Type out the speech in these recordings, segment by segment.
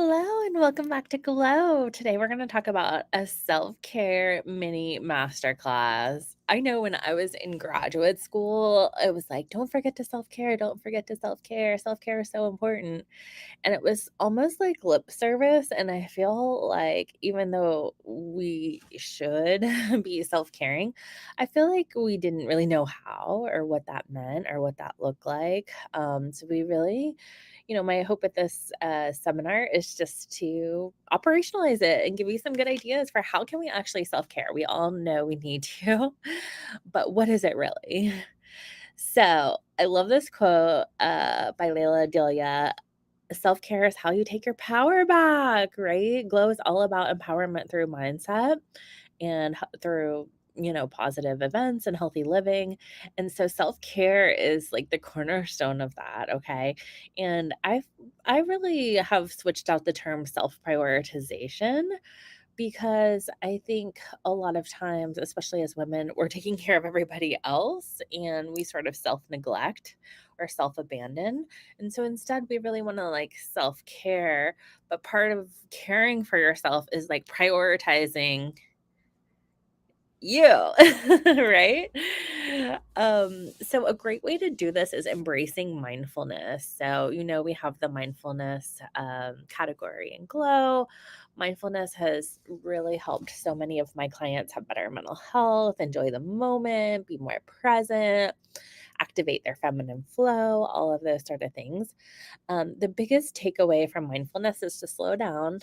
Hello and welcome back to Glow. Today we're going to talk about a self-care mini masterclass. I know when I was in graduate school, it was like, don't forget to self-care, don't forget to self-care. Self-care is so important. And it was almost like lip service. And I feel like even though we should be self-caring, I feel like we didn't really know how or what that meant or what that looked like. So we really my hope with this seminar is just to operationalize it and give you some good ideas for how can we actually self-care. We all know we need to, but what is it really? So I love this quote by Layla Delia. Self-care is how you take your power back, right? Glow is all about empowerment through mindset and through positive events and healthy living. And so self-care is like the cornerstone of that. Okay. And I really have switched out the term self-prioritization because I think a lot of times, especially as women, we're taking care of everybody else and we sort of self-neglect or self-abandon. And so instead we really want to like self-care, but part of caring for yourself is like prioritizing you, right? So a great way to do this is embracing mindfulness. So, we have the mindfulness category in Glow. Mindfulness has really helped so many of my clients have better mental health, enjoy the moment, be more present, activate their feminine flow, all of those sort of things. The biggest takeaway from mindfulness is to slow down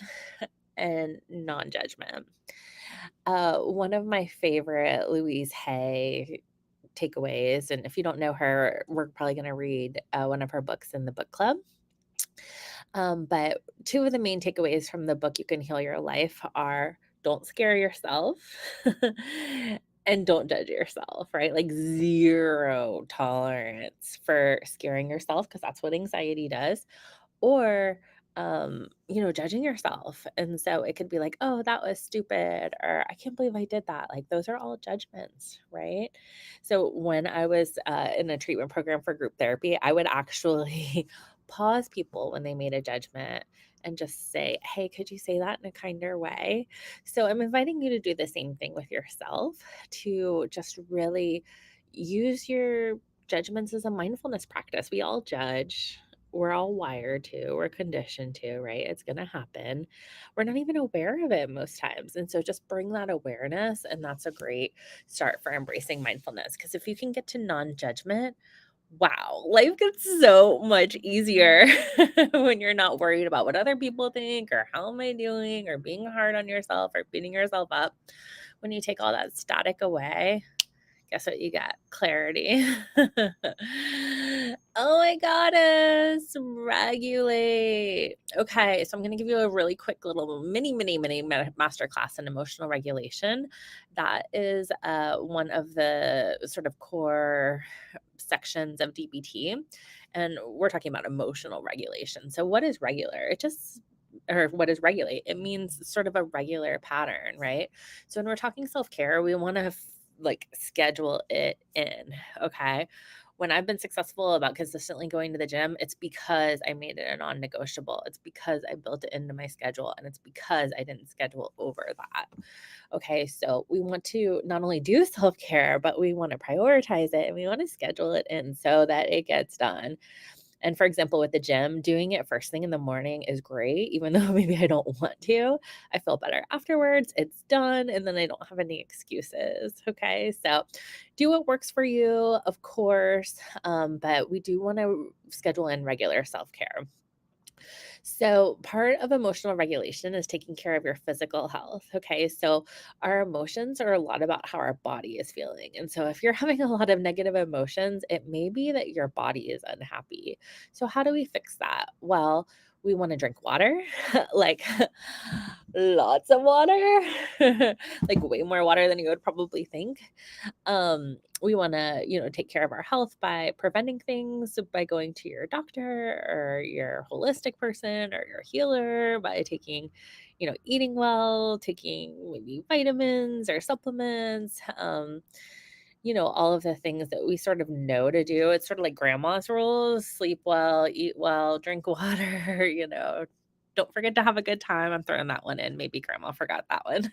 and non judgment. One of my favorite Louise Hay takeaways, and if you don't know her, we're probably going to read one of her books in the book club. But two of the main takeaways from the book, You Can Heal Your Life, are don't scare yourself and don't judge yourself, right? Like zero tolerance for scaring yourself because that's what anxiety does or judging yourself. And so it could be like, oh, that was stupid, or I can't believe I did that. Like, those are all judgments, right? So, when I was in a treatment program for group therapy, I would actually pause people when they made a judgment and just say, hey, could you say that in a kinder way? So, I'm inviting you to do the same thing with yourself to just really use your judgments as a mindfulness practice. We all judge, we're all wired to, we're conditioned to, right? It's going to happen. We're not even aware of it most times. And so just bring that awareness. And that's a great start for embracing mindfulness. Because if you can get to non judgment, wow, life gets so much easier when you're not worried about what other people think or how am I doing or being hard on yourself or beating yourself up. When you take all that static away, guess what you got? Clarity. Oh my goddess, regulate. Okay, so I'm going to give you a really quick little mini masterclass in emotional regulation. That is one of the sort of core sections of DBT. And we're talking about emotional regulation. So, what is regular? Or what is regulate? It means sort of a regular pattern, right? So, when we're talking self care, we want to like schedule it in. Okay. When I've been successful about consistently going to the gym, it's because I made it a non negotiable. It's because I built it into my schedule and it's because I didn't schedule over that. Okay. So we want to not only do self care, but we want to prioritize it and we want to schedule it in so that it gets done. And for example, with the gym, doing it first thing in the morning is great, even though maybe I don't want to. I feel better afterwards. It's done. And then I don't have any excuses. Okay. So do what works for you, of course. But we do want to schedule in regular self care. So, part of emotional regulation is taking care of your physical health. Okay. So, our emotions are a lot about how our body is feeling. And so, if you're having a lot of negative emotions, it may be that your body is unhappy. So, how do we fix that? Well, we want to drink water, like lots of water, like way more water than you would probably think. We want to, take care of our health by preventing things, by going to your doctor or your holistic person or your healer, by taking, eating well, taking maybe vitamins or supplements. All of the things that we sort of know to do. It's sort of like grandma's rules: sleep well, eat well, drink water, don't forget to have a good time. I'm throwing that one in. Maybe grandma forgot that one.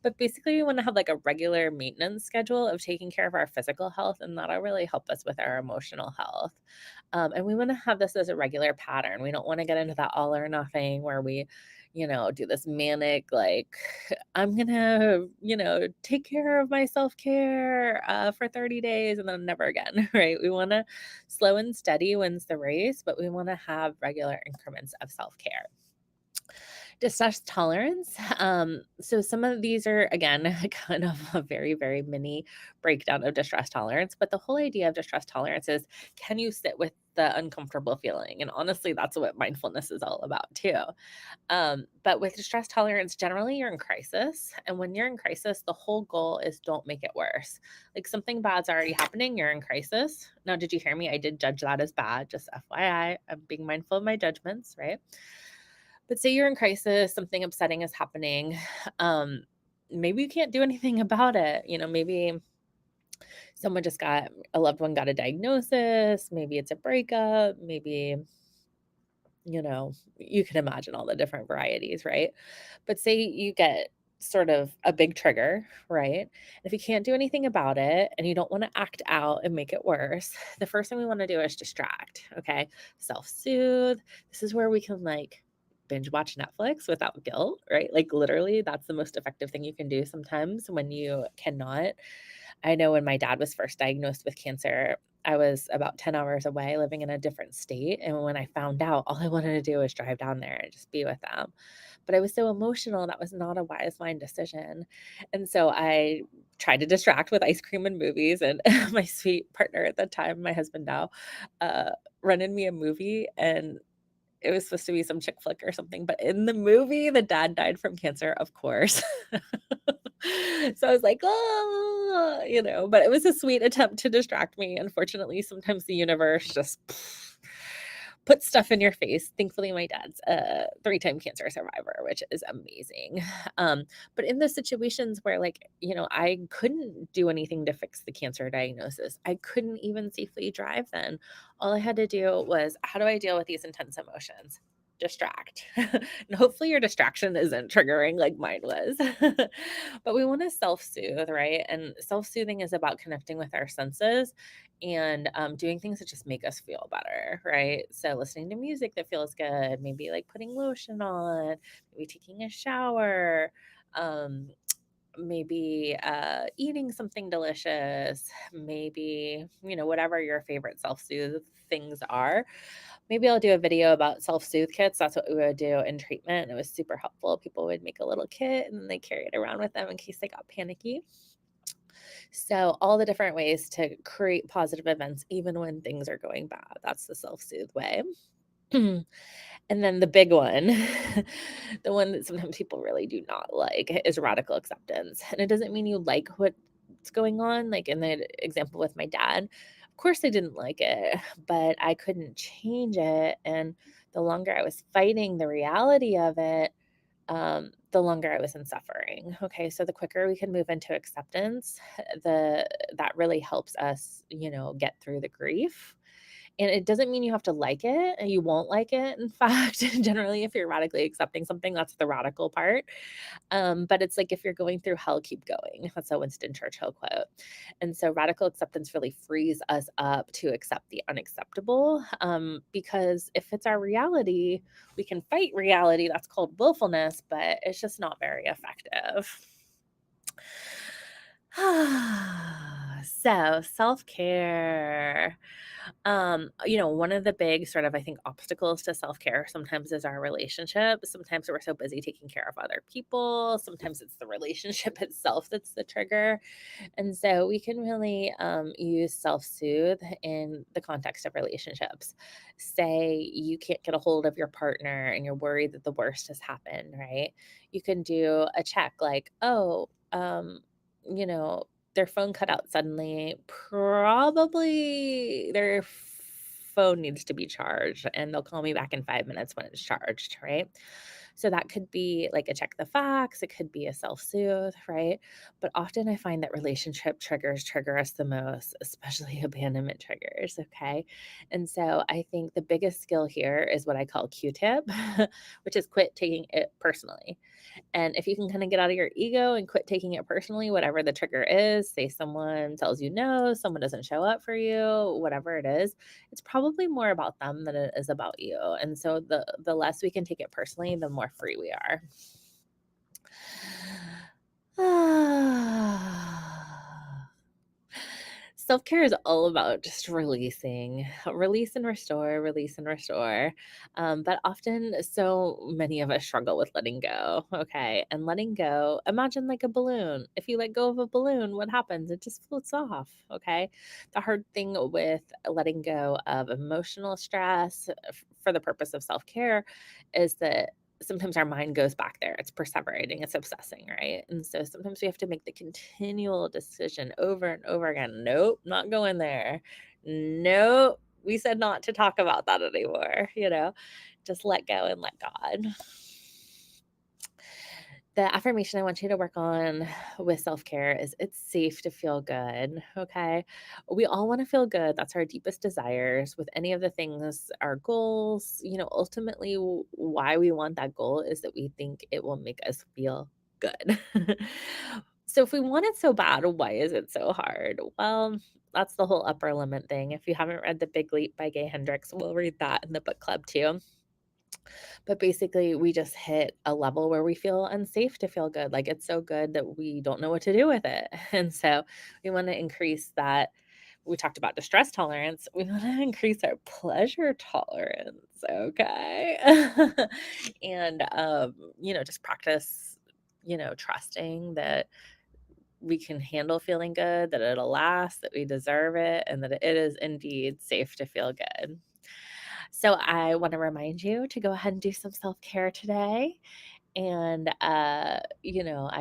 But basically, we want to have like a regular maintenance schedule of taking care of our physical health, and that'll really help us with our emotional health. And we want to have this as a regular pattern. We don't want to get into that all or nothing where we, do this manic, like, I'm going to, take care of my self care for 30 days and then never again, right? We want to slow and steady wins the race, but we want to have regular increments of self care. Distress tolerance. So some of these are again kind of a very, very mini breakdown of distress tolerance. But the whole idea of distress tolerance is, can you sit with the uncomfortable feeling? And honestly, that's what mindfulness is all about too. But with distress tolerance, generally you're in crisis. And when you're in crisis, the whole goal is don't make it worse. Like something bad's already happening, you're in crisis. Now, did you hear me? I did judge that as bad, just FYI. I'm being mindful of my judgments, right? But say you're in crisis, something upsetting is happening. Maybe you can't do anything about it. Maybe someone just got a loved one got a diagnosis, maybe it's a breakup, maybe, you can imagine all the different varieties, right? But say you get sort of a big trigger, right? If you can't do anything about it and you don't want to act out and make it worse, the first thing we want to do is distract, okay? Self soothe. This is where we can like binge watch Netflix without guilt, right? Like literally, that's the most effective thing you can do sometimes when you cannot. I know when my dad was first diagnosed with cancer, I was about 10 hours away living in a different state. And when I found out, all I wanted to do was drive down there and just be with them. But I was so emotional. That was not a wise mind decision. And so I tried to distract with ice cream and movies. And my sweet partner at the time, my husband now, uh, rented me a movie. And it was supposed to be some chick flick or something, but in the movie, the dad died from cancer, of course. So I was like, "Oh," but it was a sweet attempt to distract me. Unfortunately, sometimes the universe just puts stuff in your face. Thankfully, my dad's a three-time cancer survivor, which is amazing. But in those situations where, like, I couldn't do anything to fix the cancer diagnosis, I couldn't even safely drive then. All I had to do was, how do I deal with these intense emotions? Distract. And hopefully your distraction isn't triggering like mine was. But we want to self-soothe, right? And self-soothing is about connecting with our senses and doing things that just make us feel better, right? So listening to music that feels good, maybe like putting lotion on, maybe taking a shower, um, maybe eating something delicious, maybe, whatever your favorite self-soothe things are. Maybe I'll do a video about self-soothe kits. That's what we would do in treatment. It was super helpful. People would make a little kit and then they carry it around with them in case they got panicky. So all the different ways to create positive events even when things are going bad. That's the self-soothe way. And then the big one, the one that sometimes people really do not like is radical acceptance. And it doesn't mean you like what's going on. Like in the example with my dad, of course I didn't like it, but I couldn't change it. And the longer I was fighting the reality of it, the longer I was in suffering. Okay, so the quicker we can move into acceptance, that really helps us, get through the grief. And it doesn't mean you have to like it, and you won't like it. In fact, generally, if you're radically accepting something, that's the radical part. But it's like if you're going through hell, keep going. That's a Winston Churchill quote. And so radical acceptance really frees us up to accept the unacceptable. Because if it's our reality, we can fight reality. That's called willfulness, but it's just not very effective. So self-care. One of the big sort of, I think, obstacles to self-care sometimes is our relationship. Sometimes we're so busy taking care of other people. Sometimes it's the relationship itself that's the trigger. And so we can really use self-soothe in the context of relationships. Say you can't get a hold of your partner and you're worried that the worst has happened, right? You can do a check like, oh, you know, their phone cut out suddenly, probably their phone needs to be charged, and they'll call me back in 5 minutes when it's charged, right? So that could be like a check the facts, it could be a self-soothe, right? But often I find that relationship triggers trigger us the most, especially abandonment triggers, okay? And so I think the biggest skill here is what I call Q-tip, which is quit taking it personally. And if you can kind of get out of your ego and quit taking it personally, whatever the trigger is, say someone tells you no, someone doesn't show up for you, whatever it is, it's probably more about them than it is about you. And so the less we can take it personally, the more free we are. Self care is all about just releasing, release and restore. But often, so many of us struggle with letting go. Okay. And letting go, imagine like a balloon. If you let go of a balloon, what happens? It just floats off. Okay. The hard thing with letting go of emotional stress for the purpose of self care is that sometimes our mind goes back there. It's perseverating, it's obsessing, right? And so sometimes we have to make the continual decision over and over again. Nope, not going there. Nope, we said not to talk about that anymore, Just let go and let God. The affirmation I want you to work on with self care is it's safe to feel good. Okay. We all want to feel good. That's our deepest desires with any of the things, our goals. Ultimately, why we want that goal is that we think it will make us feel good. So, if we want it so bad, why is it so hard? Well, that's the whole upper limit thing. If you haven't read The Big Leap by Gay Hendricks, we'll read that in the book club too. But basically, we just hit a level where we feel unsafe to feel good. Like it's so good that we don't know what to do with it. And so we want to increase that. We talked about distress tolerance. We want to increase our pleasure tolerance. Okay. And just practice, trusting that we can handle feeling good, that it'll last, that we deserve it, and that it is indeed safe to feel good. So I want to remind you to go ahead and do some self-care today. And I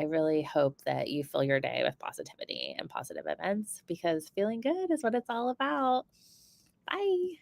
really hope that you fill your day with positivity and positive events because feeling good is what it's all about. Bye.